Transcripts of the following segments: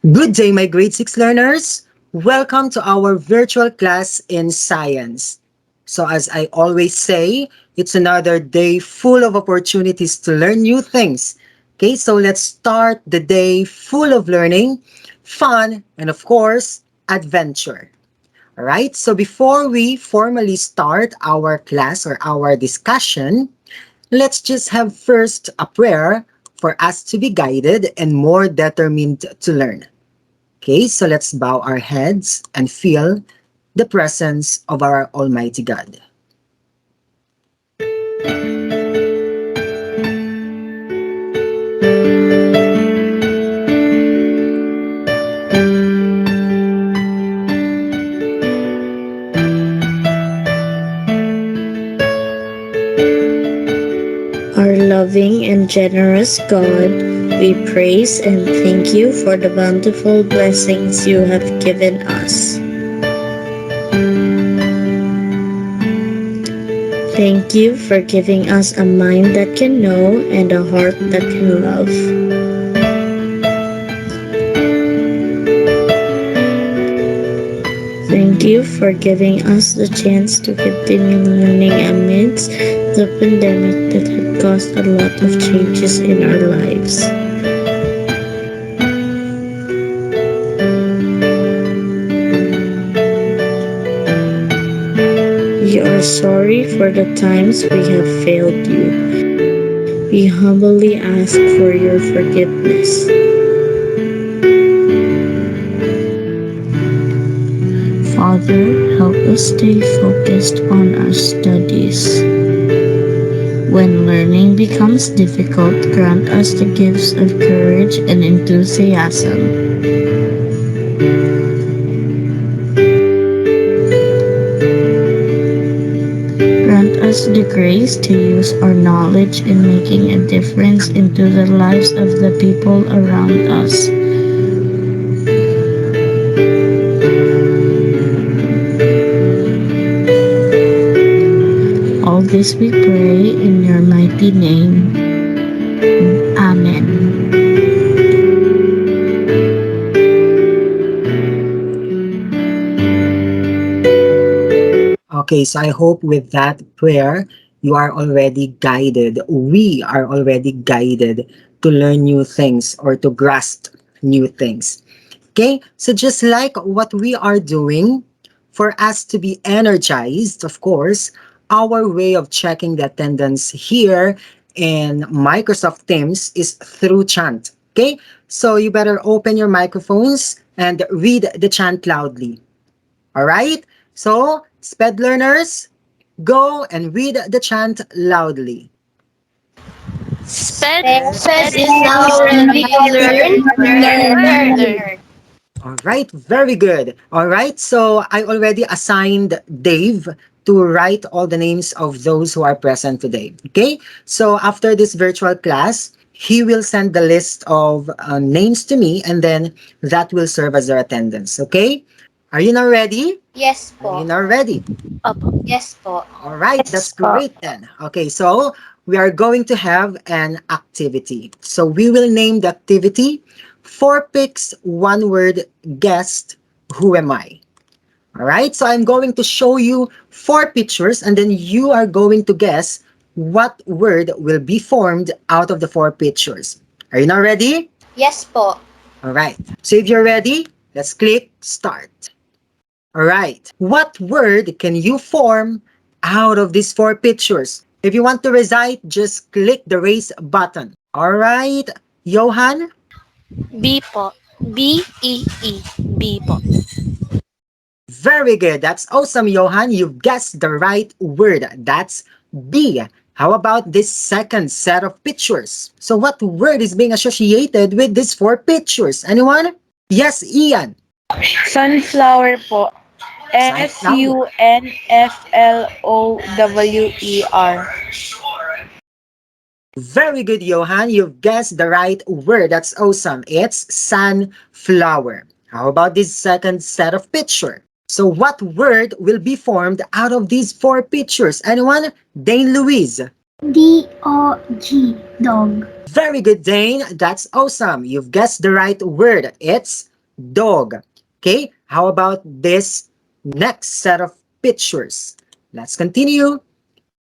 Good day, my grade 6 learners. Welcome to our virtual class in science. So, as I always say, it's another day full of opportunities to learn new things. Okay, so let's start the day full of learning, fun, and of course, adventure. All right, so before we formally start our class or our discussion, let's just have first a prayer for us to be guided and more determined to learn. Okay, so let's bow our heads and feel the presence of our Almighty God. Our loving and generous God, we praise and thank you for the bountiful blessings you have given us. Thank you for giving us a mind that can know and a heart that can love. Thank you for giving us the chance to continue learning amidst the pandemic that had caused a lot of changes in our lives. We are sorry for the times we have failed you. We humbly ask for your forgiveness. Father, help us stay focused on our studies. When learning becomes difficult, grant us the gifts of courage and enthusiasm. Grant us the grace to use our knowledge in making a difference into the lives of the people around us. All this we pray in your mighty name. Amen. Okay, so I hope with that prayer, you are already guided. We are already guided to learn new things or to grasp new things. Okay, so just like what we are doing, for us to be energized, of course, our way of checking the attendance here in Microsoft Teams is through chant. Okay, so you better open your microphones and read the chant loudly. All right, so sped learners, go and read the chant loudly. Sped is how we learn. All right, very good. All right, so I already assigned Dave to write all the names of those who are present today. Okay, so after this virtual class, he will send the list of names to me and then that will serve as their attendance. Okay, are you now ready? Yes Are you po. now ready? Yes po. All right, that's great then. Okay, so we are going to have an activity. So we will name the activity four picks, one word, guessed, who am I? All right, so I'm going to show you four pictures and then you are going to guess what word will be formed out of the four pictures. Are you now ready? Yes po. All right, so if you're ready, let's click start. All right. What word can you form out of these four pictures? If you want to recite, just click the raise button. All right. Johan? B po. B-E-E. B po. Very good. That's awesome, Johan. You've guessed the right word. That's B. How about this second set of pictures? So what word is being associated with these four pictures? Anyone? Yes, Ian. Sunflower po. Sunflower. Sunflower. Very good, Johan. You've guessed the right word. That's awesome. It's sunflower. How about this second set of picture? So what word will be formed out of these four pictures? Anyone? Dane Louise. Dog. Dog. Very good, Dane. That's awesome. You've guessed the right word. It's dog. Okay, how about this next set of pictures? Let's continue.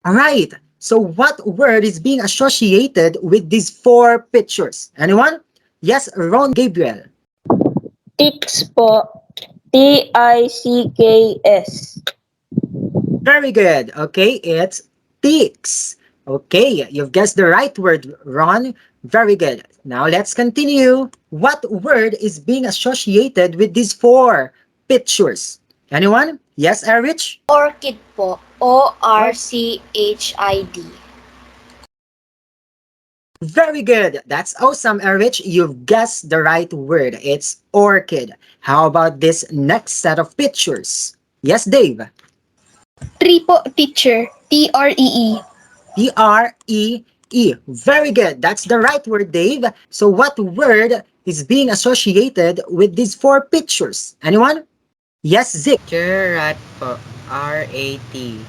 All right. So what word is being associated with these four pictures? Anyone? Yes, Ron Gabriel. Ticks po. Ticks. Very good. Okay, it's ticks. Okay, you've guessed the right word, Ron. Very good. Now let's continue. What word is being associated with these four pictures? Anyone? Yes, Erich? Orchid po. Orchid. Very good. That's awesome, Erich. You've guessed the right word. It's orchid. How about this next set of pictures? Yes, Dave. Tree po, teacher. Tree. Tree. Very good. That's the right word, Dave. So what word is being associated with these four pictures? Anyone? Yes, Zik. Rat po. R-A-T.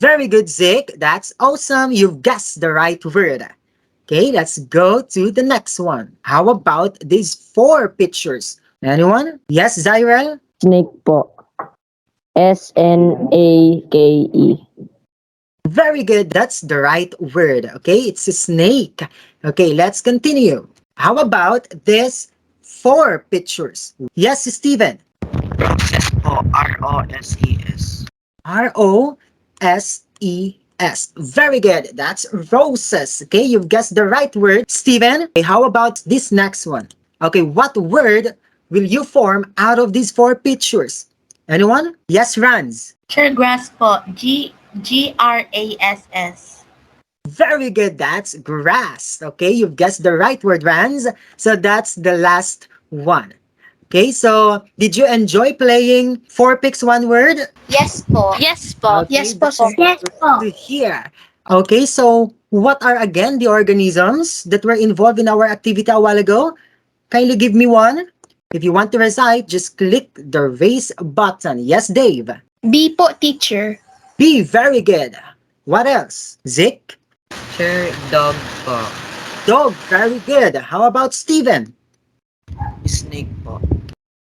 Very good, Zik. That's awesome. You've guessed the right word. Okay, let's go to the next one. How about these four pictures? Anyone? Yes, Zyrel? Snake po. Snake. Very good. That's the right word. Okay, it's a snake. Okay, let's continue. How about this four pictures? Yes, Steven. Roses po. R-O-S-E-S. Roses. Very good. That's roses. Okay, you've guessed the right word. Steven, okay, how about this next one? Okay, what word will you form out of these four pictures? Anyone? Yes, Rans. Sure, grass po. Grass. Very good. That's grass. Okay, you've guessed the right word, Rans. So that's the last one. Okay, so did you enjoy playing four picks one word? Yes po. Yes po. Okay, Yes po, that's sir. Yes good po. to hear. Okay, so what are again the organisms that were involved in our activity a while ago? Kindly give me one. If you want to recite, just click the raise button. Yes, Dave. B po, teacher. B, very good. What else? Zik? Dog po. Dog, very good. How about Steven? Snake po.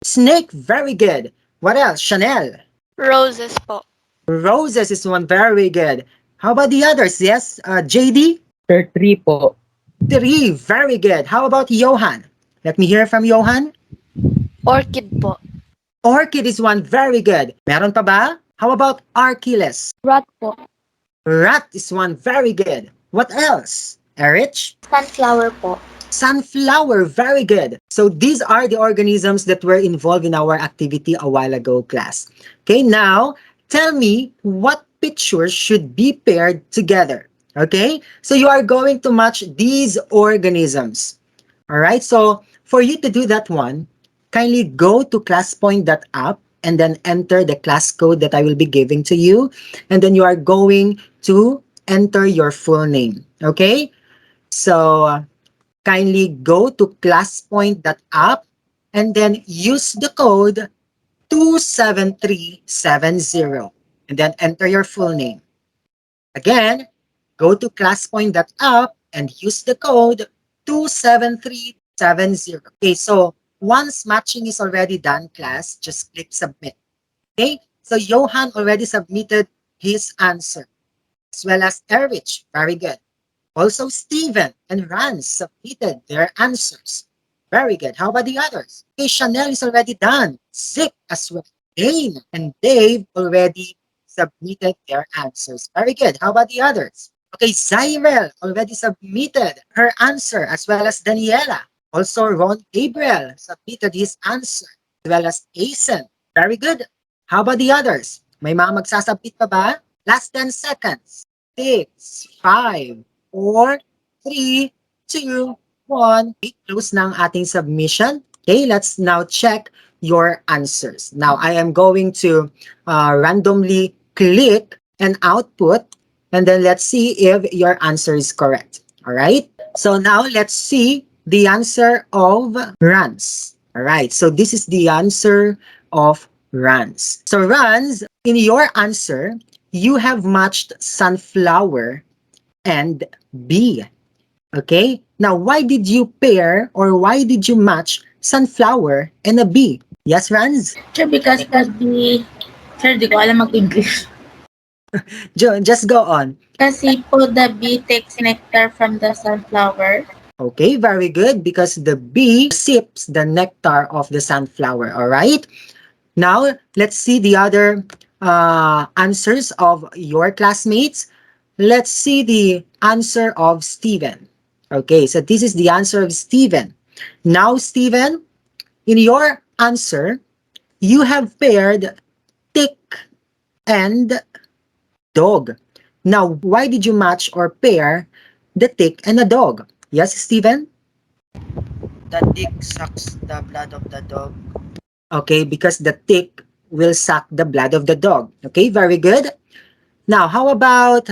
Snake, very good. What else? Chanel? Roses po. Roses is one, very good. How about the others? Yes, JD? Tree po. Three, very good. How about Johan? Let me hear from Johan. Orchid po. Orchid is one, very good. Meron pa ba? How about Archilles? Rat po. Rat is one, very good. What else? Erich? Sunflower po. Sunflower, very good. So these are the organisms that were involved in our activity a while ago, class. Okay, now tell me what pictures should be paired together. Okay, so you are going to match these organisms. All right, so for you to do that one, kindly go to classpoint.app and then enter the class code that I will be giving to you. And then you are going to enter your full name. Okay, so kindly go to classpoint.app and then use the code 27370 and then enter your full name. Again, go to classpoint.app and use the code 27370. Okay, so once matching is already done, class, just click submit. Okay, so Johan already submitted his answer, as well as Erich. Very good. Also, Steven and Rans submitted their answers. Very good. How about the others? Okay, Chanel is already done. Zik as well. Dane and Dave already submitted their answers. Very good. How about the others? Okay, Zyrel already submitted her answer, as well as Daniela. Also, Ron Gabriel submitted his answer, as well as Asen. Very good. How about the others? May mga magsasubmit pa ba? Last 10 seconds. 6, 5, 4, 3, 2, 1. Okay, close na ang ating submission. Okay, let's now check your answers. Now, I am going to randomly click an output, and then let's see if your answer is correct. All right? So now, let's see the answer of runs. All right, so this is the answer of runs. So runs, in your answer, you have matched sunflower and bee. Okay? Now, why did you pair or why did you match sunflower, and a bee? Yes, Ranz? Sir, because the bee... Sir, di ko alam mag-English. Just go on. Kasi po the bee takes nectar from the sunflower. Okay, very good, because the bee sips the nectar of the sunflower, all right? Now, let's see the other answers of your classmates. Let's see the answer of Steven. Okay, so this is the answer of Steven. Now, Steven, in your answer, you have paired tick and dog. Now, why did you match or pair the tick and a dog? Yes, Steven? The tick sucks the blood of the dog. Okay, because the tick will suck the blood of the dog. Okay, very good. Now, how about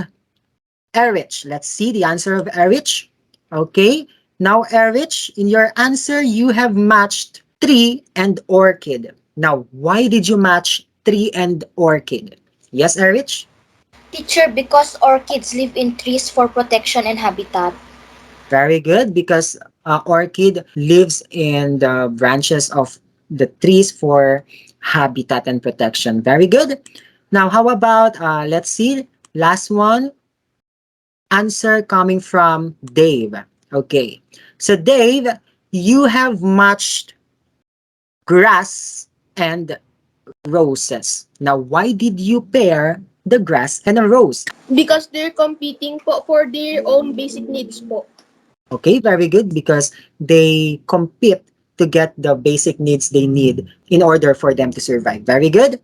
Erich? Let's see the answer of Erich. Okay, now Erich, in your answer, you have matched tree and orchid. Now, why did you match tree and orchid? Yes, Erich? Teacher, because orchids live in trees for protection and habitat. Very good, because orchid lives in the branches of the trees for habitat and protection. Very good. Now, how about, let's see, last one, answer coming from Dave. Okay, so Dave, you have matched grass and roses. Now, why did you pair the grass and a rose? Because they're competing po for their own basic needs po. Okay, very good, because they compete to get the basic needs they need in order for them to survive. Very good.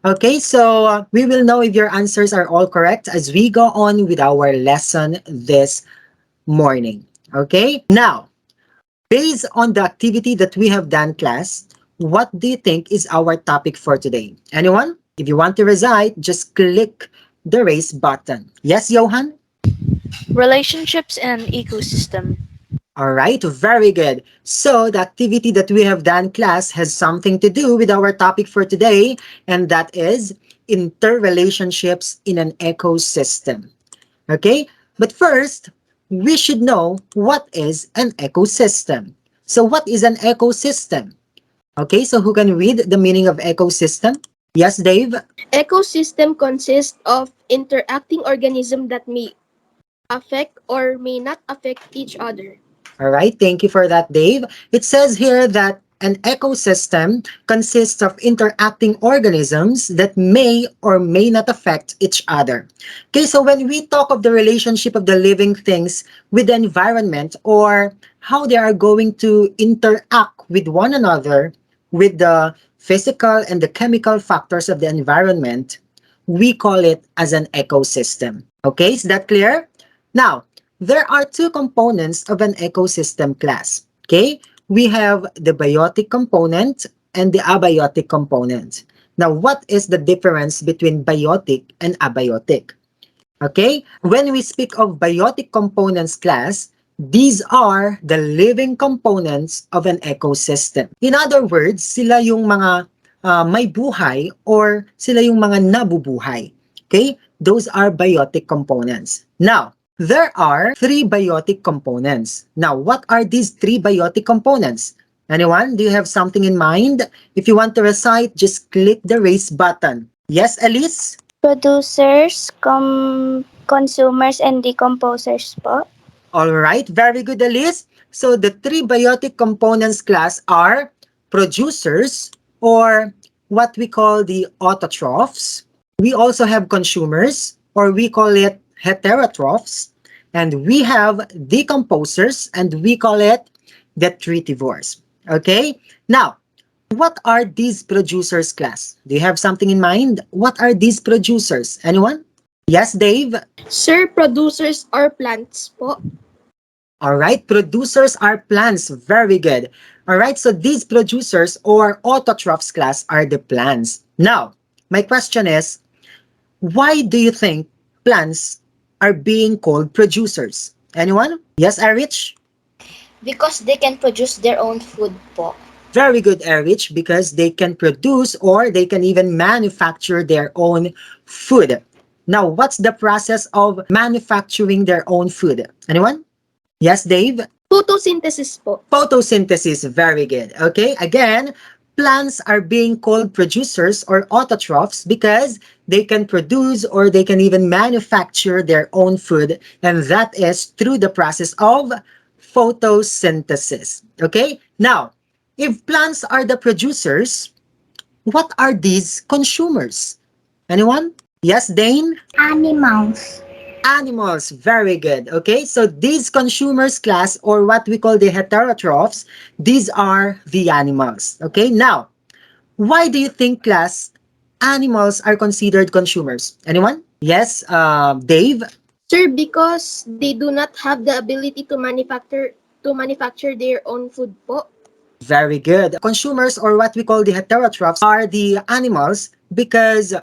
Okay, so we will know if your answers are all correct as we go on with our lesson this morning. Okay, now, based on the activity that we have done, class, what do you think is our topic for today? Anyone? If you want to recite, just click the raise button. Yes, Johan? Relationships and an ecosystem. All right, very good. So the activity that we have done, class, has something to do with our topic for today, and that is interrelationships in an ecosystem. Okay, but first, we should know what is an ecosystem. So what is an ecosystem? Okay, so who can read the meaning of ecosystem? Yes, Dave? Ecosystem consists of interacting organisms that may affect or may not affect each other. All right, thank you for that, Dave. It says here that an ecosystem consists of interacting organisms that may or may not affect each other. Okay, so when we talk of the relationship of the living things with the environment or how they are going to interact with one another with the physical and the chemical factors of the environment, we call it as an ecosystem. Okay, is that clear? Now, there are two components of an ecosystem, class. Okay, we have the biotic component and the abiotic component. Now, what is the difference between biotic and abiotic? Okay, when we speak of biotic components, class, these are the living components of an ecosystem. In other words, sila yung mga may buhay or sila yung mga nabubuhay. Okay, those are biotic components. Now, there are three biotic components. Now, what are these three biotic components? Anyone? Do you have something in mind? If you want to recite, just click the raise button. Yes, Elise? Producers, consumers, and decomposers po. All right, very good, Elise. So the three biotic components, class, are producers, or what we call the autotrophs. We also have consumers, or we call it heterotrophs. And we have decomposers, and we call it detritivores. Okay? Now, what are these producers, class? Do you have something in mind? What are these producers? Anyone? Yes, Dave? Sir, producers are plants po. All right, producers are plants. Very good. All right, so these producers or autotrophs, class, are the plants. Now, my question is, why do you think plants are being called producers? Anyone? Yes, Erich? Because they can produce their own food po. Very good, Erich, because they can produce or they can even manufacture their own food. Now, what's the process of manufacturing their own food? Anyone? Yes, Dave? Photosynthesis po. Photosynthesis, very good. Okay, again, plants are being called producers or autotrophs because they can produce or they can even manufacture their own food, and that is through the process of photosynthesis. Okay, now, if plants are the producers, what are these consumers? Anyone? Yes, Dane? Animals. Animals, very good. Okay, so these consumers class, or what we call the heterotrophs, these are the animals. Okay, now, why do you think class animals are considered consumers? Anyone? Yes, Dave? Sir, because they do not have the ability to manufacture their own food po. Very good. Consumers, or what we call the heterotrophs, are the animals because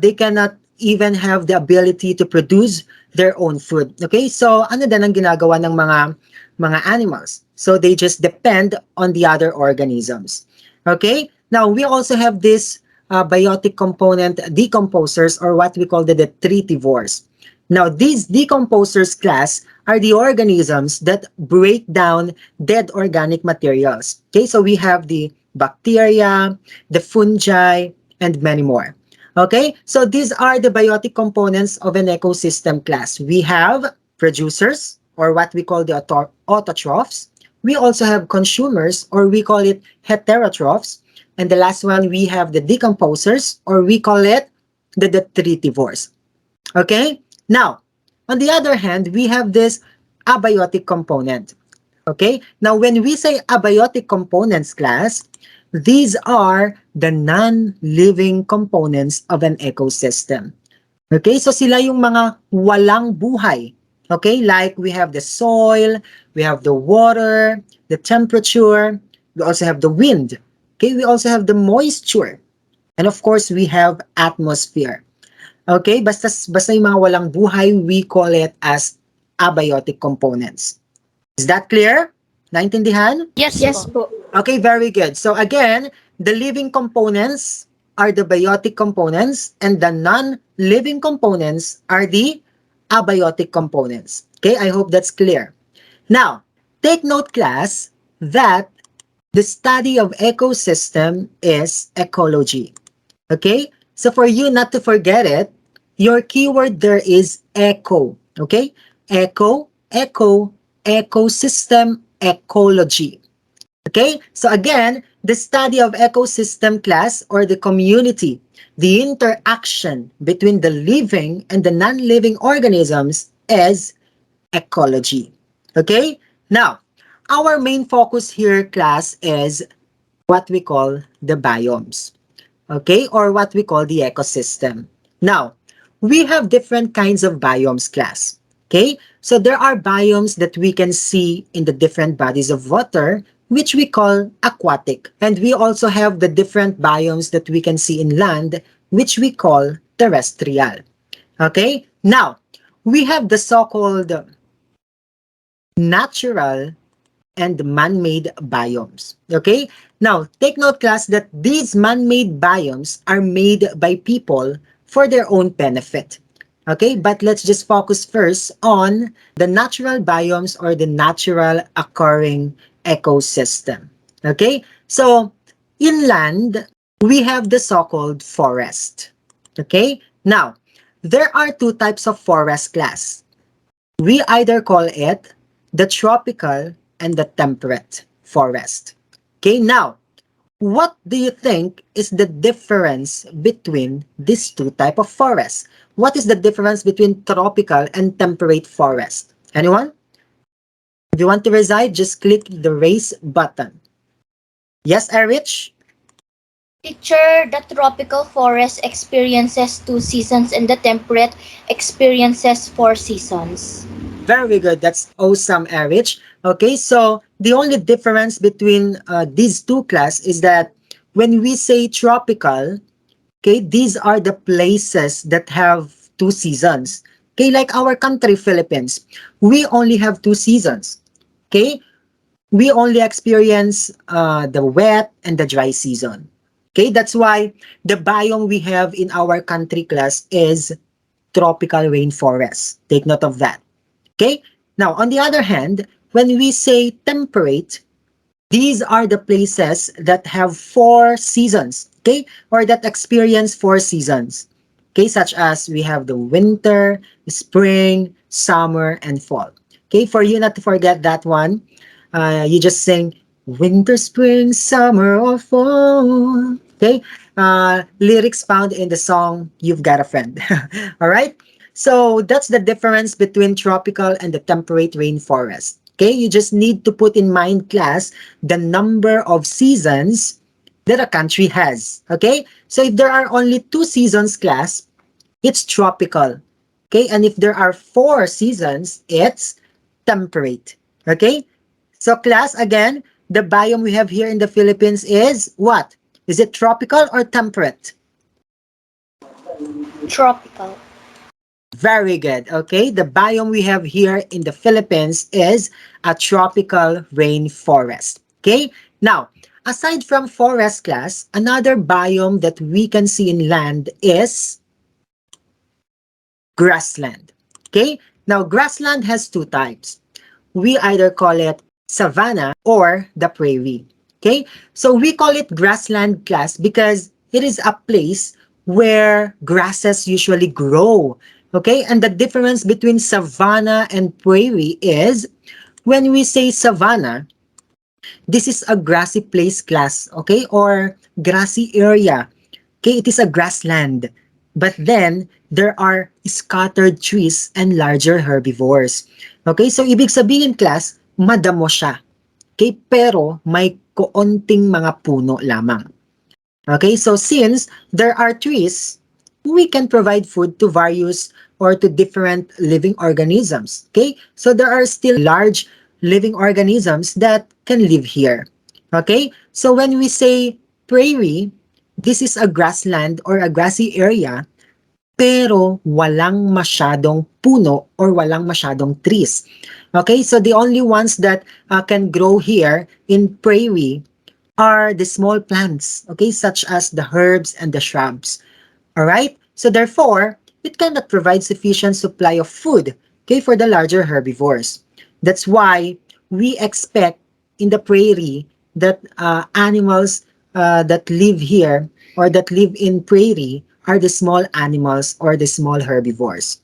they cannot even have the ability to produce their own food. Okay? So, ano din ang ginagawa ng mga animals? So, they just depend on the other organisms. Okay? Now, we also have this biotic component decomposers, or what we call the detritivores. Now, these decomposers class are the organisms that break down dead organic materials. Okay, so we have the bacteria, the fungi, and many more. Okay, so these are the biotic components of an ecosystem class. We have producers, or what we call the autotrophs. We also have consumers, or we call it heterotrophs. And the last one, we have the decomposers, or we call it the detritivores. Okay? Now, on the other hand, we have this abiotic component. Okay? Now, when we say abiotic components class, these are the non-living components of an ecosystem. Okay? So, sila yung mga walang buhay. Okay? Like, we have the soil, we have the water, the temperature, we also have the wind. Okay? We also have the moisture. And of course, we have atmosphere. Okay, basta yung mga walang buhay, we call it as abiotic components. Is that clear? Naintindihan? Yes po. Okay, very good. So again, the living components are the biotic components and the non-living components are the abiotic components. Okay, I hope that's clear. Now, take note class that the study of ecosystem is ecology. Okay? So for you not to forget it, your keyword there is eco. Okay? Eco, ecosystem, ecology. Okay? So again, the study of ecosystem class or the community, the interaction between the living and the non-living organisms is ecology. Okay? Now, our main focus here class is what we call the biomes. Okay, or what we call the ecosystem. Now, we have different kinds of biomes class. Okay, so there are biomes that we can see in the different bodies of water, which we call aquatic. And we also have the different biomes that we can see in land, which we call terrestrial. Okay, now, we have the so-called natural and man-made biomes. Okay? Now, take note class that these man-made biomes are made by people for their own benefit. Okay? But let's just focus first on the natural biomes or the natural occurring ecosystem. Okay? So, inland, we have the so-called forest. Okay? Now, there are two types of forest class. We either call it the tropical and the temperate forest. Okay, now, what do you think is the difference between these two type of forests? What is the difference between tropical and temperate forest? Anyone? If you want to reside, just click the raise button. Yes, Erich? Teacher, the tropical forest experiences 2 seasons and the temperate experiences 4 seasons. Very good. That's awesome, Erich. Okay, so the only difference between these two class is that when we say tropical, okay, these are the places that have 2 seasons. Okay, like our country, Philippines, we only have 2 seasons. Okay, we only experience the wet and the dry season. Okay, that's why the biome we have in our country class is tropical rainforest. Take note of that. Okay, now on the other hand, when we say temperate, these are the places that have 4 seasons, okay, or that experience 4 seasons, okay, such as we have the winter, spring, summer, and fall. Okay, for you not to forget that one, you just sing winter, spring, summer, or fall. Okay, lyrics found in the song "You've Got a Friend." All right, so that's the difference between tropical and the temperate rainforest. Okay, you just need to put in mind, class, the number of seasons that a country has. Okay, so if there are only 2 seasons, class, it's tropical. Okay, and if there are 4 seasons, it's temperate. Okay, so class, again, the biome we have here in the Philippines is what? Is it tropical or temperate? Tropical. Very good. Okay, the biome we have here in the Philippines is a tropical rainforest. Okay, now, aside from forest, class, another biome that we can see in land is grassland. Okay, now grassland has 2 types. We either call it savanna or the prairie. Okay, so we call it grassland, class, because it is a place where grasses usually grow. Okay, and the difference between savanna and prairie is when we say savanna, this is a grassy place, class, okay, or grassy area. Okay, it is a grassland. But then, there are scattered trees and larger herbivores. Okay, so ibig sabihin, class, madamo siya. Okay, pero may koonting mga puno lamang. Okay, so since there are trees, we can provide food to various or to different living organisms. Okay, so there are still large living organisms that can live here. Okay, so when we say prairie, this is a grassland or a grassy area pero walang masyadong puno or walang masyadong trees. Okay, so the only ones that can grow here in prairie are the small plants, okay, such as the herbs and the shrubs. All right, so therefore, it cannot provide sufficient supply of food, okay, for the larger herbivores. That's why we expect in the prairie that animals that live here or that live in prairie are the small animals or the small herbivores.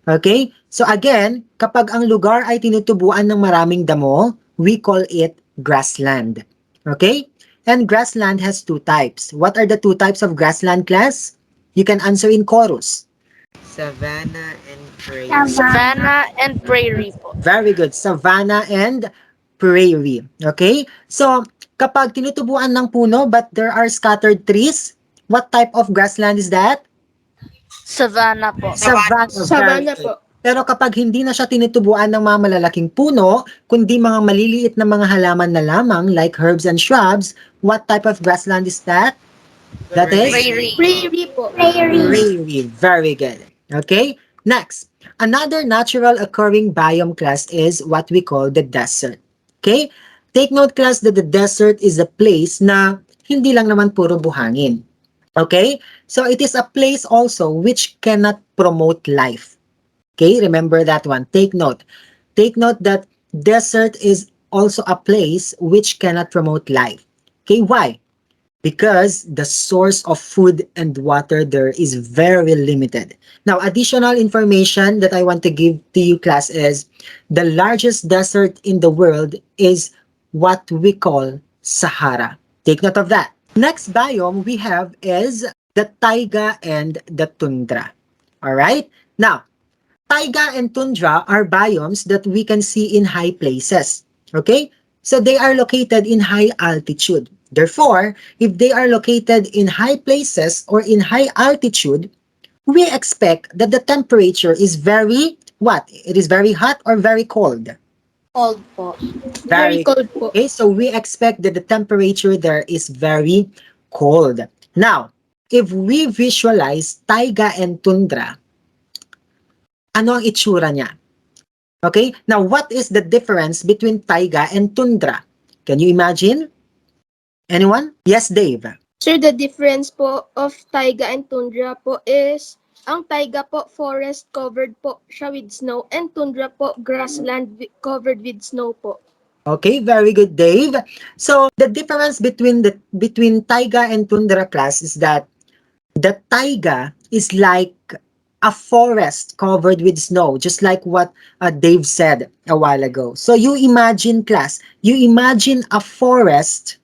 Okay? So again, kapag ang lugar ay tinutubuan ng maraming damo, we call it grassland. Okay? And grassland has 2 types. What are the 2 types of grassland, class? You can answer in chorus. Savannah and prairie. Savanna and prairie po. Very good. Savanna and prairie. Okay? So, kapag tinutubuan ng puno but there are scattered trees, what type of grassland is that? Savanna po. Savanna. Savanna Very po. good. Pero kapag hindi na siya tinutubuan ng mga malalaking puno, kundi mga maliliit na mga halaman na lamang like herbs and shrubs, what type of grassland is that? That is? Prairie. Prairie po. Prairie. Very good. Okay? Next, another natural occurring biome, class, is what we call the desert. Okay? Take note, class, that the desert is a place na hindi lang naman puro buhangin. Okay? So it is a place also which cannot promote life. Okay? Remember that one. Take note. Take note that desert is also a place which cannot promote life. Okay? Why? Because the source of food and water there is very limited. Now, additional information that I want to give to you, class, is the largest desert in the world is what we call Sahara. Take note of that. Next biome we have is the taiga and the tundra. All right? Now, taiga and tundra are biomes that we can see in high places. Okay? So they are located in high altitude. Therefore, if they are located in high places or in high altitude, we expect that the temperature is very, what? It is very hot or very cold? Cold po. Very cold po. Okay, so we expect that the temperature there is very cold. Now, if we visualize taiga and tundra, ano ang itsura niya? Okay, now what is the difference between taiga and tundra? Can you imagine? Anyone? Yes, Dave. Sir, the difference po of taiga and tundra po is Ang taiga po, forest covered po siya with snow, and tundra po, grassland covered with snow po. Okay, very good, Dave. So the difference between taiga and tundra class is that the taiga is like a forest covered with snow, just like what Dave said a while ago. So you imagine, class, you imagine a forest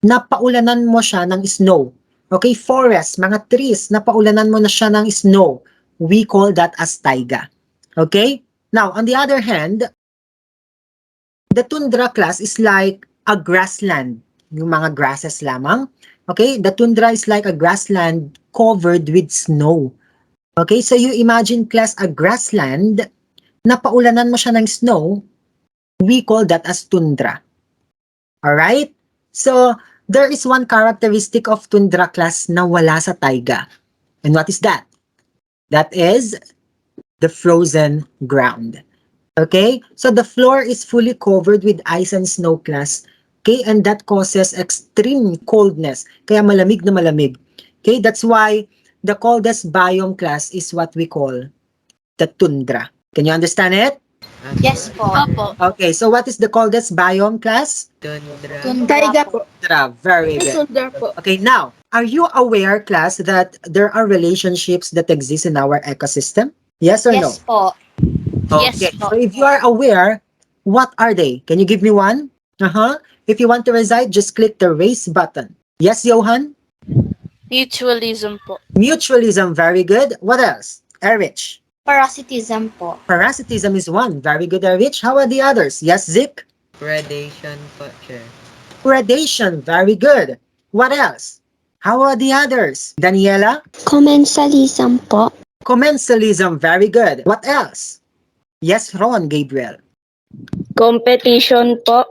na paulanan mo siya ng snow. Okay, forest, mga trees, na paulanan mo na siya ng snow. We call that as taiga. Okay? Now, on the other hand, the tundra class is like a grassland. Yung mga grasses lamang. Okay? The tundra is like a grassland covered with snow. Okay? So you imagine, class, a grassland na paulanan mo siya ng snow. We call that as tundra. Alright? So, there is one characteristic of tundra class na wala sa taiga. And what is that? That is the frozen ground. Okay? So the floor is fully covered with ice and snow, class. Okay? And that causes extreme coldness. Kaya malamig na malamig. Okay? That's why the coldest biome, class, is what we call the tundra. Can you understand it? Yes po. Opo. Okay, so what is the coldest biome, class? Tundra. Taiga po. Tundra. Very And good. tundra po. Okay, now, are you aware, class, that there are relationships that exist in our ecosystem? Yes or Yes po. no? Yes Okay, po. so if you are aware, what are they? Can you give me one? If you want to recite, just click the raise button. Yes, Johan? Mutualism po. Mutualism, very good. What else? Erich. Parasitism po. Parasitism is one. Very good, Erich. How are the others? Yes, Zik? Predation po, Chair. Predation, very good. What else? How are the others? Daniela? Commensalism po. Commensalism, very good. What else? Yes, Ron, Gabriel. Competition po.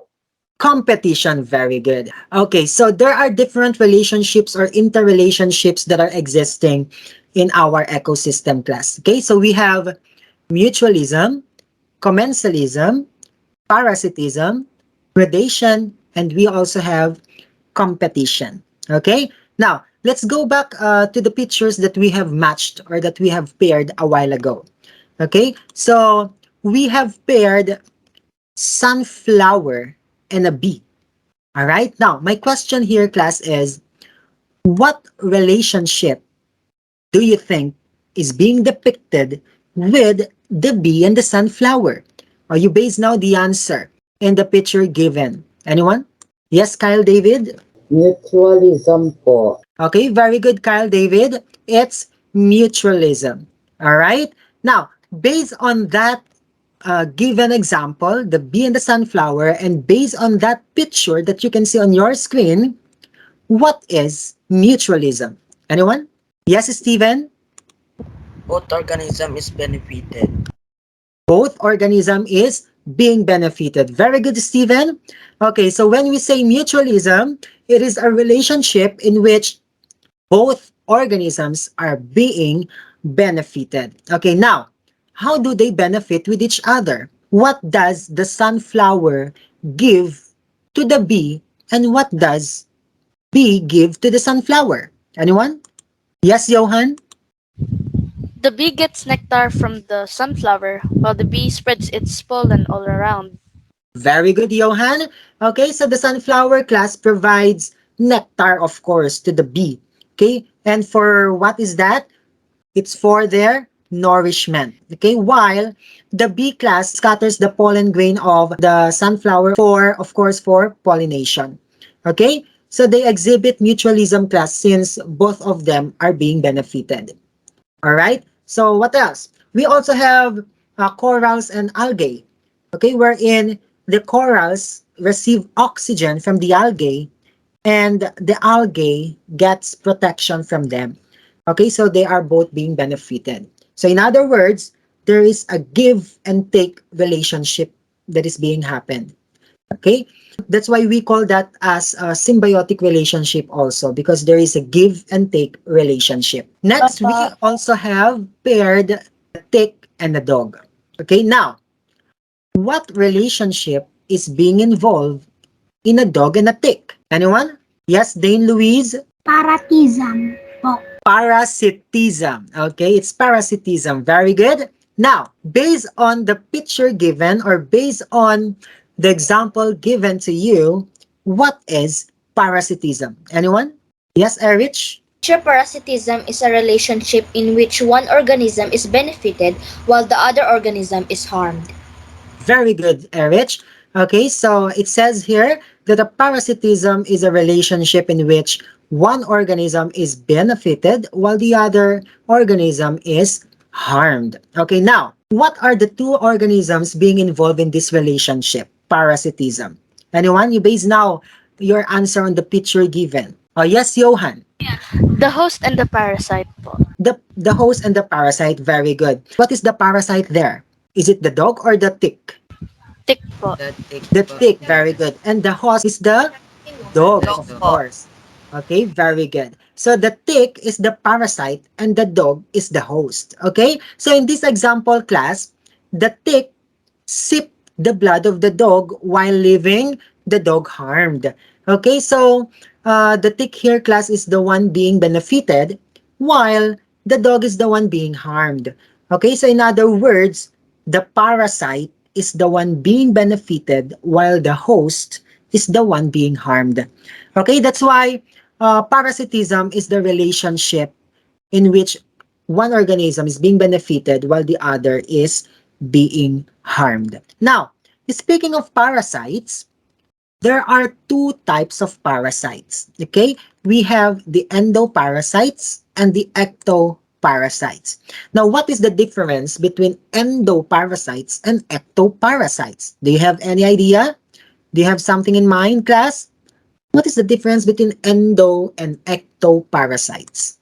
Competition, very good. Okay, so there are different relationships or interrelationships that are existing in our ecosystem, class. Okay, so we have mutualism, commensalism, parasitism, predation, and we also have competition. Okay, now let's go back to the pictures that we have matched or that we have paired a while ago. Okay, so we have paired sunflower and a bee. All right, now my question here, class, is what relationship do you think is being depicted with the bee and the sunflower? Or you base now the answer in the picture given. Anyone? Yes, Kyle David? Mutualism po. Okay, very good, Kyle David. It's mutualism. All right. Now, based on that given example, the bee and the sunflower, and based on that picture that you can see on your screen, what is mutualism? Anyone? Yes, Steven? Both organism is benefited. Both organism is being benefited. Very good, Steven. Okay, so when we say mutualism, it is a relationship in which both organisms are being benefited. Okay, now, how do they benefit with each other? What does the sunflower give to the bee, and what does bee give to the sunflower? Anyone? Yes, Johan? The bee gets nectar from the sunflower, while the bee spreads its pollen all around. Very good, Johan. Okay, so the sunflower, class, provides nectar, of course, to the bee. Okay, and for what is that? It's for their nourishment. Okay, while the bee, class, scatters the pollen grain of the sunflower for, of course, for pollination. Okay, so they exhibit mutualism, class, since both of them are being benefited. All right, so what else? We also have corals and algae. Okay, wherein the corals receive oxygen from the algae and the algae gets protection from them. Okay, so they are both being benefited. So in other words, there is a give and take relationship that is being happened. Okay, that's why we call that as a symbiotic relationship also, because there is a give and take relationship. Next, we also have paired a tick and a dog. Okay, now, what relationship is being involved in a dog and a tick? Anyone? Yes, Dane Louise? Parasitism po. Parasitism. Okay, it's parasitism. Very good. Now, based on the picture given or based on the example given to you, what is parasitism? Anyone? Yes, Erich? Teacher, parasitism is a relationship in which one organism is benefited while the other organism is harmed. Very good, Erich. Okay, so it says here that a parasitism is a relationship in which one organism is benefited while the other organism is harmed. Okay, now, what are the two organisms being involved in this relationship? Parasitism. Anyone? You base now your answer on the picture given. Oh, yes, Johan. The host and the parasite po. The host and the parasite, very good. What is the parasite there? Is it the dog or the tick? Tick po. The tick The po. tick, very good. And the host is the dog, The of dog. course. Okay, very good. So the tick is the parasite and the dog is the host. Okay, so in this example class, the tick sipped the blood of the dog while leaving the dog harmed. Okay, so the tick here class is the one being benefited while the dog is the one being harmed. Okay, so in other words, the parasite is the one being benefited while the host is the one being harmed. Okay, that's why parasitism is the relationship in which one organism is being benefited while the other is being harmed. Now, speaking of parasites, there are two types of parasites. Okay, we have the endoparasites and the ectoparasites. Now, what is the difference between endoparasites and ectoparasites? Do you have any idea? Do you have something in mind, class? What is the difference between endo and ectoparasites?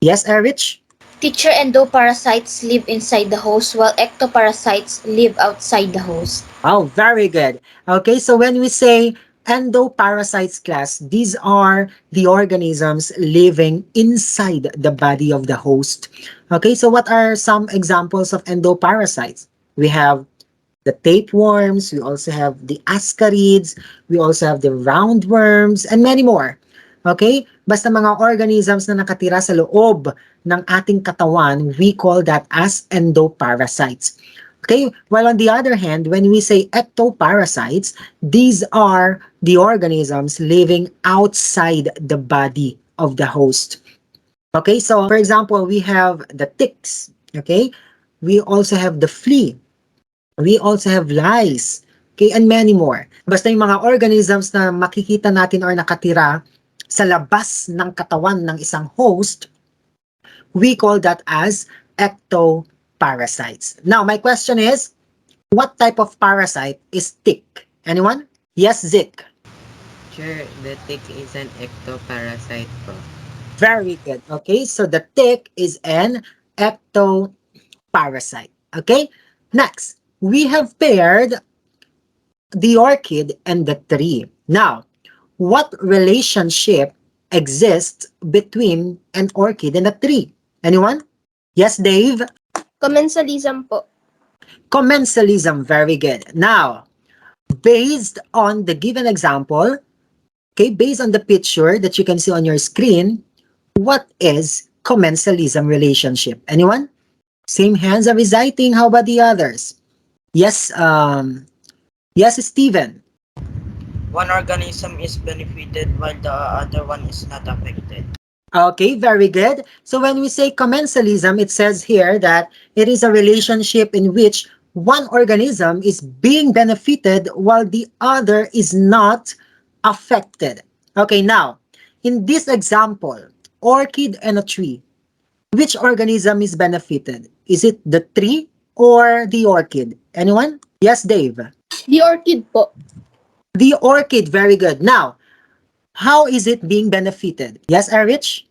Yes, Erich? Teacher, endoparasites live inside the host while ectoparasites live outside the host. Oh, very good. Okay, so when we say endoparasites class, these are the organisms living inside the body of the host. Okay, so what are some examples of endoparasites? We have the tapeworms, we also have the ascarids, we also have the roundworms, and many more. Okay? Basta mga organisms na nakatira sa loob ng ating katawan, we call that as endoparasites. Okay? While on the other hand, when we say ectoparasites, these are the organisms living outside the body of the host. Okay? So, for example, we have the ticks. Okay? We also have the flea. We also have lice, okay, and many more. Basta yung mga organisms na makikita natin or nakatira sa labas ng katawan ng isang host, we call that as ectoparasites. Now, my question is, what type of parasite is tick? Anyone? Yes, Zik. Sure, the tick is an ectoparasite po. Very good. Okay, so the tick is an ectoparasite. Okay, next, we have paired the orchid and the tree. Now, what relationship exists between an orchid and a tree? Anyone? Yes, Dave? Commensalism po. Commensalism, very good. Now, based on the given example, okay, based on the picture that you can see on your screen, what is commensalism relationship? Anyone? Same hands are reciting. How about the others? Yes, yes, Steven. One organism is benefited while the other one is not affected. Okay, very good. So when we say commensalism, it says here that it is a relationship in which one organism is being benefited while the other is not affected. Okay, now, in this example, orchid and a tree, which organism is benefited? Is it the tree or the orchid? Anyone? Yes, Dave. The orchid po. The orchid, very good. Now, how is it being benefited? Yes, Erich?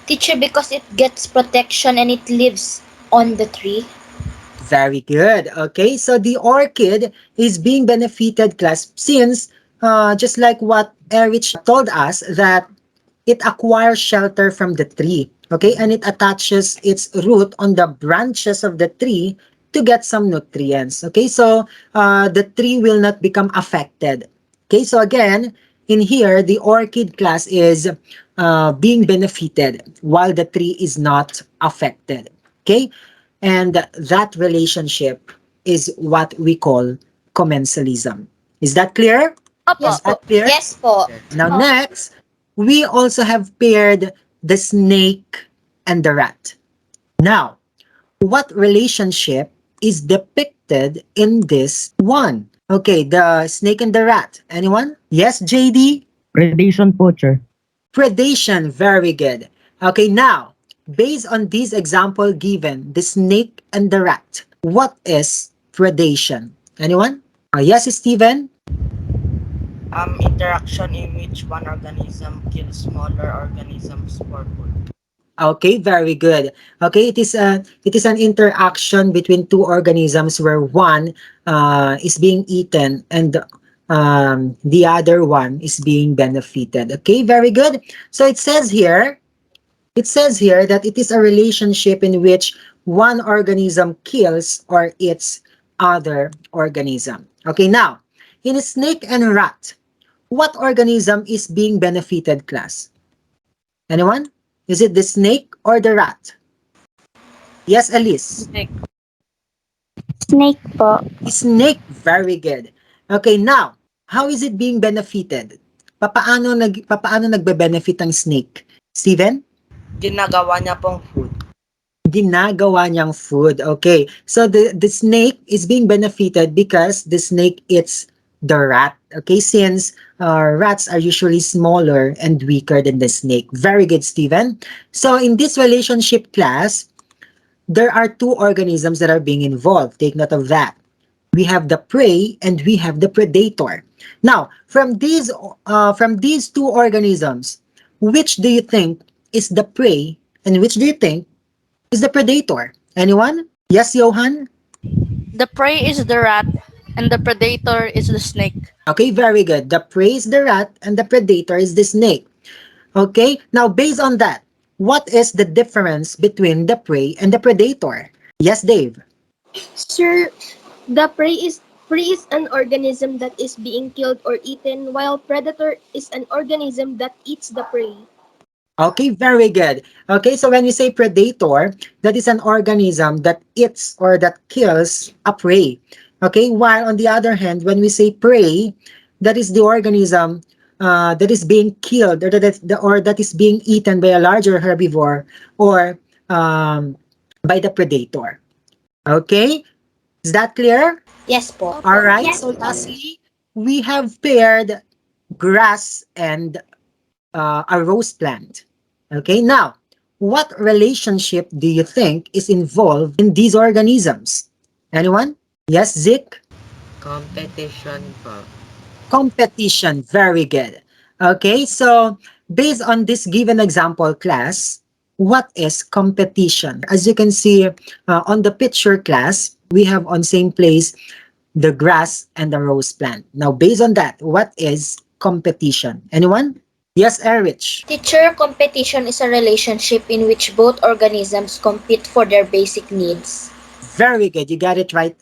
Teacher, because it gets protection and it lives on the tree. Very good. Okay, so the orchid is being benefited, class, since just like what Erich told us, that it acquires shelter from the tree. Okay, and it attaches its root on the branches of the tree to get some nutrients. Okay, so the tree will not become affected. Okay, so again, in here, the orchid class is being benefited while the tree is not affected. Okay? And that relationship is what we call commensalism. Is that clear? Yes Is Opo. po. that clear? Yes po. Now, next, we also have paired the snake and the rat. Now, what relationship is depicted in this one? Okay, the snake and the rat. Anyone? Yes, JD? Predation po, sir. Predation, very good. Okay, now, based on this example given, the snake and the rat, what is predation? Anyone? Yes, Steven? Interaction in which one organism kills smaller organisms for food. Okay, very good. Okay, it is an interaction between two organisms where one is being eaten and the other one is being benefited. Okay, very good. So it says here that it is a relationship in which one organism kills or eats other organism. Okay, now, in a snake and rat, what organism is being benefited, class? Anyone? Is it the snake or the rat? Yes, Elise. Snake. Snake po. Snake, very good. Okay, now, how is it being benefited? Papaano nagbe-benefit ang snake? Steven? Ginagawa niya pong food. Ginagawa niyang food. Okay. So the snake is being benefited because the snake eats the rat. Okay, since rats are usually smaller and weaker than the snake. Very good, Steven. So in this relationship class, there are two organisms that are being involved. Take note of that. We have the prey and we have the predator. Now, from these two organisms, which do you think is the prey and which do you think is the predator? Anyone? Yes, Johan? The prey is the rat and the predator is the snake. Okay, very good. The prey is the rat and the predator is the snake. Okay, now based on that, what is the difference between the prey and the predator? Yes, Dave? Sir, the prey is an organism that is being killed or eaten, while predator is an organism that eats the prey. Okay, very good. Okay, so when we say predator, that is an organism that eats or that kills a prey. Okay, while on the other hand, when we say prey, that is the organism that is being killed or that is being eaten by a larger herbivore or by the predator. Okay, is that clear? Yes po. All right, Yes. so lastly, we have paired grass and a rose plant. Okay, now, what relationship do you think is involved in these organisms? Anyone? Yes, Zik? Competition po. Competition, very good. Okay, so based on this given example class, what is competition? As you can see on the picture class, we have on same place the grass and the rose plant. Now, based on that, what is competition? Anyone? Yes, Erich. Teacher, competition is a relationship in which both organisms compete for their basic needs. Very good. You got it right,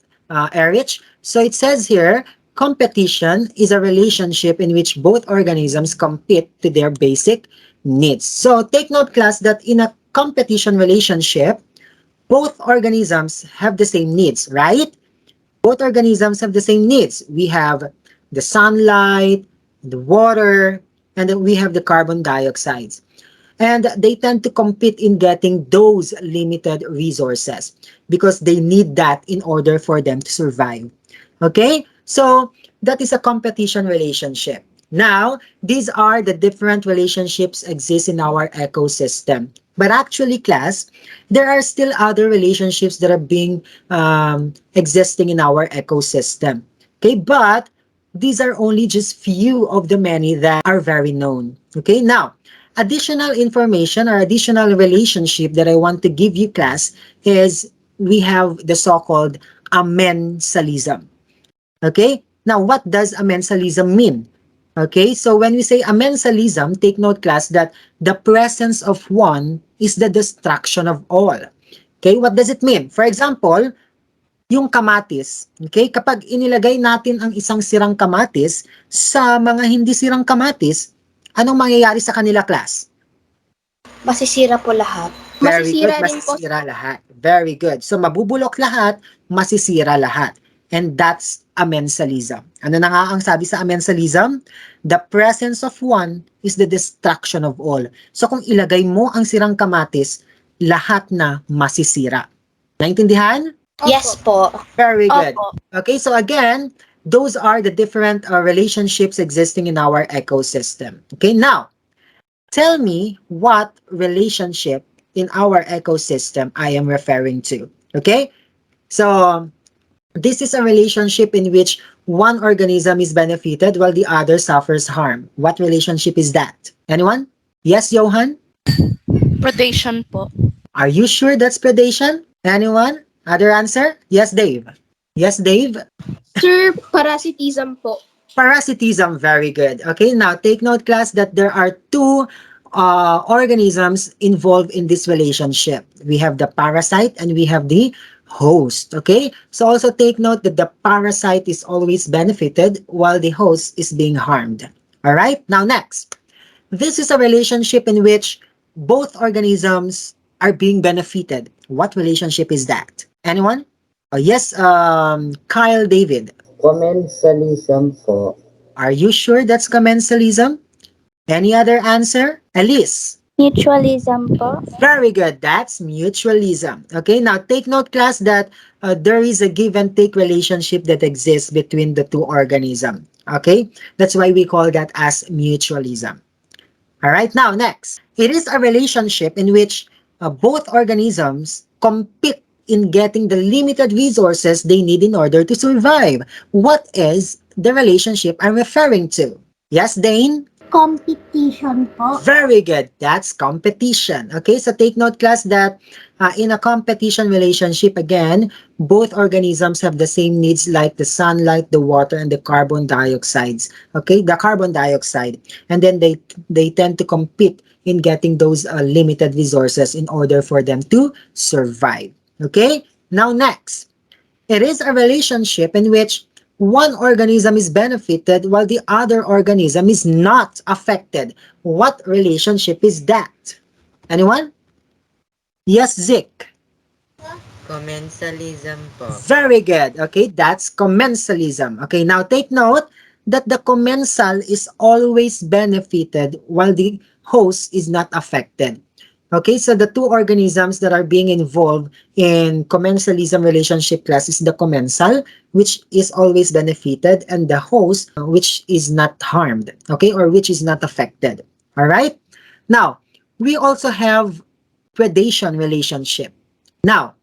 Erich. So it says here, competition is a relationship in which both organisms compete to their basic needs. So take note, class, that in a competition relationship, both organisms have the same needs, right? Both organisms have the same needs. We have the sunlight, the water, and then we have the carbon dioxide. And they tend to compete in getting those limited resources because they need that in order for them to survive. Okay? So that is a competition relationship. Now, these are the different relationships exist in our ecosystem. But actually, class, there are still other relationships that are being existing in our ecosystem. Okay, but these are only just few of the many that are very known. Okay, now, additional information or additional relationship that I want to give you, class, is we have the so-called amensalism. Okay, now what does amensalism mean? Okay, so when we say amensalism, take note, class, that the presence of one is the destruction of all. Okay, what does it mean? For example, yung kamatis. Okay? Kapag inilagay natin ang isang sirang kamatis sa mga hindi sirang kamatis, anong mangyayari sa kanila, class? Masisira po lahat. Very good, Masisira rin po. masisira lahat. Very good. So mabubulok lahat, masisira lahat. And that's amensalism. Ano na nga ang sabi sa amensalism? The presence of one is the destruction of all. So kung ilagay mo ang sirang kamatis, lahat na masisira. Naintindihan? Yes po. Very good. Opo. Okay, so again, those are the different relationships existing in our ecosystem. Okay, now, tell me what relationship in our ecosystem I am referring to. Okay, so this is a relationship in which one organism is benefited while the other suffers harm. What relationship is that? Anyone? Yes, Johan? Predation po. Are you sure that's predation? Anyone? Other answer? Yes, Dave. Yes, Dave? Sir, parasitism po. Parasitism, very good. Okay, now take note, class, that there are two organisms involved in this relationship. We have the parasite and we have the host. Okay, so also take note that the parasite is always benefited while the host is being harmed. All right, now next. This is a relationship in which both organisms are being benefited. What relationship is that? Anyone? Oh, yes, Kyle David. Commensalism po. Are you sure that's commensalism? Any other answer? Elise. Mutualism po. Very good. That's mutualism. Okay, now take note, class, that there is a give and take relationship that exists between the two organisms. Okay, that's why we call that as mutualism. All right, now next. It is a relationship in which both organisms compete in getting the limited resources they need in order to survive. What is the relationship I'm referring to? Yes, Dane? Competition po. Very good. That's competition. Okay, so take note, class, that in a competition relationship, again, both organisms have the same needs like the sunlight, the water, and the carbon dioxides. Okay, the carbon dioxide. And then they tend to compete in getting those limited resources in order for them to survive. Okay, now next. It is a relationship in which one organism is benefited while the other organism is not affected. What relationship is that? Anyone? Yes, Zik. Commensalism po. Very good. Okay, that's commensalism. Okay, now take note that the commensal is always benefited while the host is not affected. Okay, so the two organisms that are being involved in commensalism relationship, class, is the commensal, which is always benefited, and the host, which is not harmed, okay, or which is not affected. All right. Now, we also have predation relationship. Now,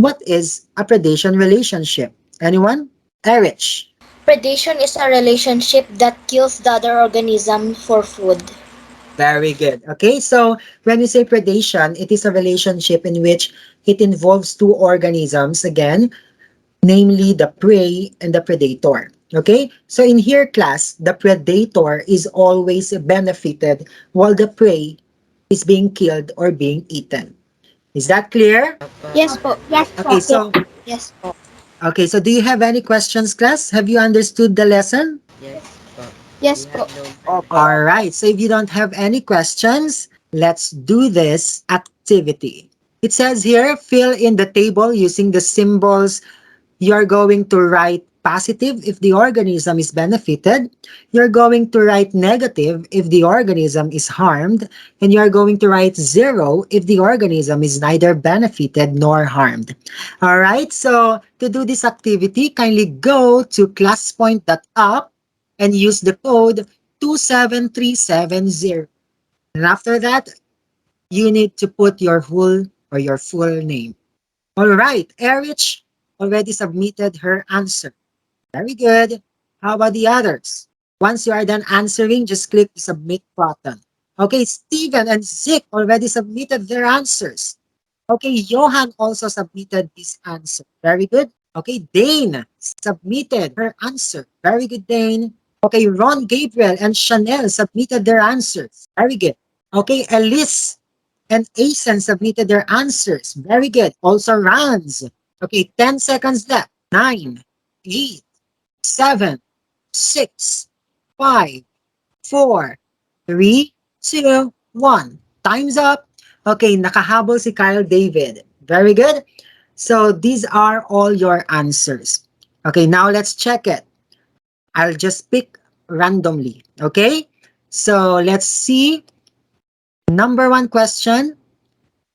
what is a predation relationship? Anyone? Erich. Predation is a relationship that kills the other organism for food. Very good. Okay, so when we say predation, it is a relationship in which it involves two organisms, again, namely the prey and the predator. Okay, so in here, class, the predator is always benefited while the prey is being killed or being eaten. Is that clear? Yes po. Yes po. Okay, so Yes po. okay, so do you have any questions, class? Have you understood the lesson? Yes po. Yes We po. have no All right, so if you don't have any questions, let's do this activity. It says here, fill in the table using the symbols. You're going to write positive if the organism is benefited. You're going to write negative if the organism is harmed. And you're going to write 0 if the organism is neither benefited nor harmed. All right, so to do this activity, kindly go to classpoint.app and use the code 27370. And after that, you need to put your full name. All right, Erich already submitted her answer. Very good. How about the others? Once you are done answering, just click the submit button. Okay, Steven and Zik already submitted their answers. Okay, Johan also submitted his answer. Very good. Okay, Dane submitted her answer. Very good, Dane. Okay, Ron Gabriel and Chanel submitted their answers. Very good. Okay, Elise and Asen submitted their answers. Very good. Also, Ranz. Okay, 10 seconds left. 9, 8, 7, 6, 5, 4, 3, 2, 1. Time's up. Okay, nakahabol si Kyle David. Very good. So these are all your answers. Okay, now let's check it. I'll just pick randomly. Okay, so let's see. Number one question,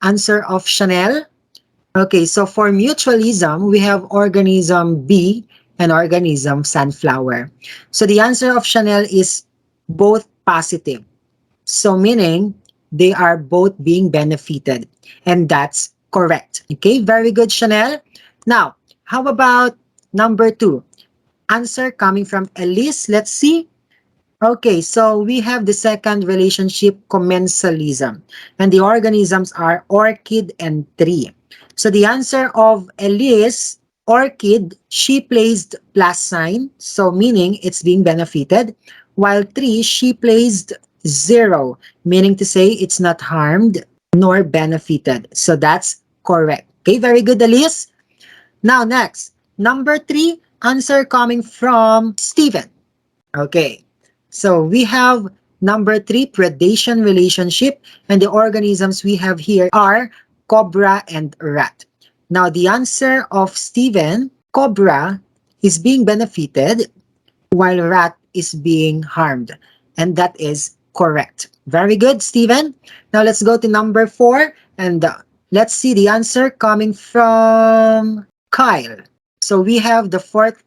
answer of Chanel. Okay, so for mutualism, we have organism B and organism sunflower. So the answer of Chanel is both positive. So meaning they are both being benefited. And that's correct. Okay, very good, Chanel. Now, how about number two? Answer coming from Elise. Let's see. Okay, so we have the second relationship, commensalism. And the organisms are orchid and tree. So the answer of Elise, orchid, she placed plus sign, so meaning it's being benefited, while tree, she placed zero, meaning to say it's not harmed nor benefited. So that's correct. Okay, very good, Elise. Now next, number three, answer coming from Steven. Okay. So we have number three, predation relationship, and the organisms we have here are cobra and rat. Now the answer of Steven, cobra is being benefited while rat is being harmed. And that is correct. Very good, Steven. Now let's go to number four, and let's see the answer coming from Kyle. So we have the fourth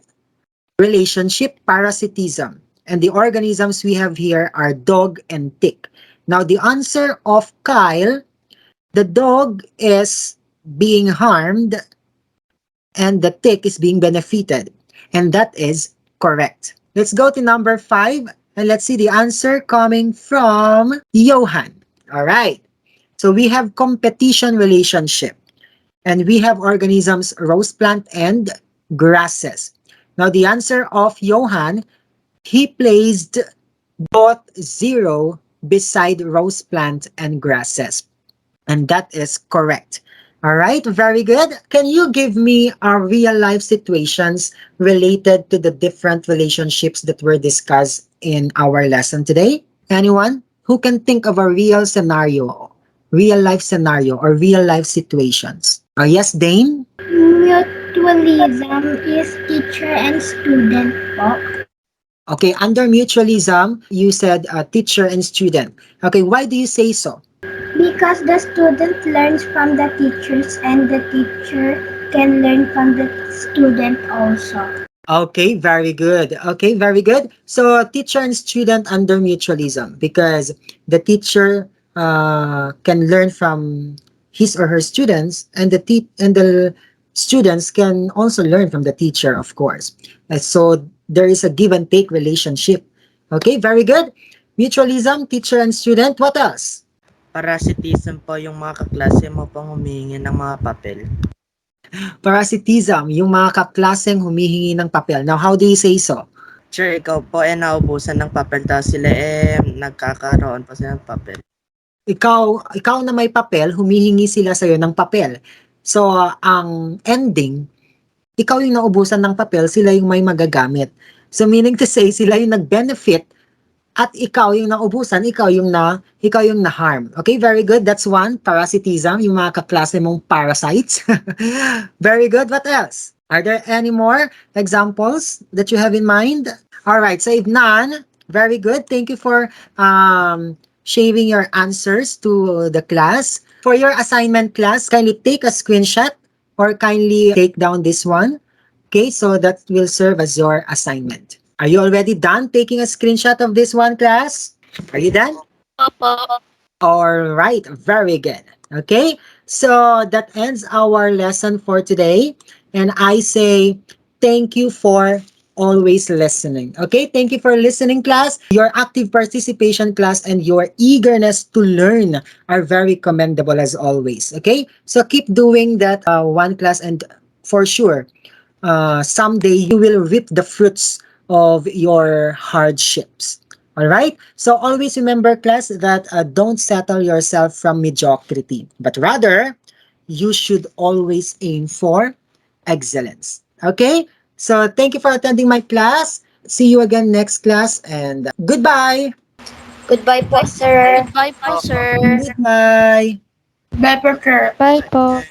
relationship, parasitism. And the organisms we have here are dog and tick. Now, the answer of Kyle, the dog is being harmed and the tick is being benefited. And that is correct. Let's go to number five and let's see the answer coming from Johan. All right. So we have competition relationship. And we have organisms, rose plant and grasses. Now, the answer of Johan, he placed both zero beside rose plant and grasses. And that is correct. All right, very good. Can you give me real life situations related to the different relationships that were discussed in our lesson today? Anyone who can think of a real life scenario or real life situations? Yes, Dane? Mutualism is teacher and student po. Okay, under mutualism, you said teacher and student. Okay, why do you say so? Because the student learns from the teachers and the teacher can learn from the student also. Okay, very good. Okay, very good. So teacher and student under mutualism because the teacher can learn from his or her students, and the students can also learn from the teacher, of course. So there is a give and take relationship. Okay, very good. Mutualism, teacher and student. What else? Parasitism po yung mga kaklase mo pong humihingi ng mga papel. Parasitism, yung mga kaklaseng humihingi ng papel. Now, how do you say so? Sure, ikaw po naubusan ng papel tapos sila nagkakaroon pa sila ng papel. Ikaw na may papel, humihingi sila sa'yo ng papel. So, ang ending, ikaw yung naubusan ng papel, sila yung may magagamit. So, meaning to say, sila yung nag-benefit at ikaw yung naubusan, ikaw yung na-harm. Okay, very good. That's one. Parasitism, yung mga kaklase mong parasites. Very good. What else? Are there any more examples that you have in mind? All right. So if none, very good. Thank you for sharing your answers to the class. For your assignment class, kindly take a screenshot or kindly take down this one. Okay, so that will serve as your assignment. Are you already done taking a screenshot of this one, class? Are you done? Opo. All right, very good. Okay, so that ends our lesson for today. And I say thank you for always listening. Okay, thank you for listening, class. Your active participation, class, and your eagerness to learn are very commendable as always. Okay, so keep doing that one, class, and for sure, someday you will reap the fruits of your hardships. All right? So always remember, class, that don't settle yourself from mediocrity, but rather you should always aim for excellence. Okay? So thank you for attending my class. See you again next class and goodbye. Goodbye po, sir. Goodbye po, sir. Goodbye. Bye, Parker. Bye po.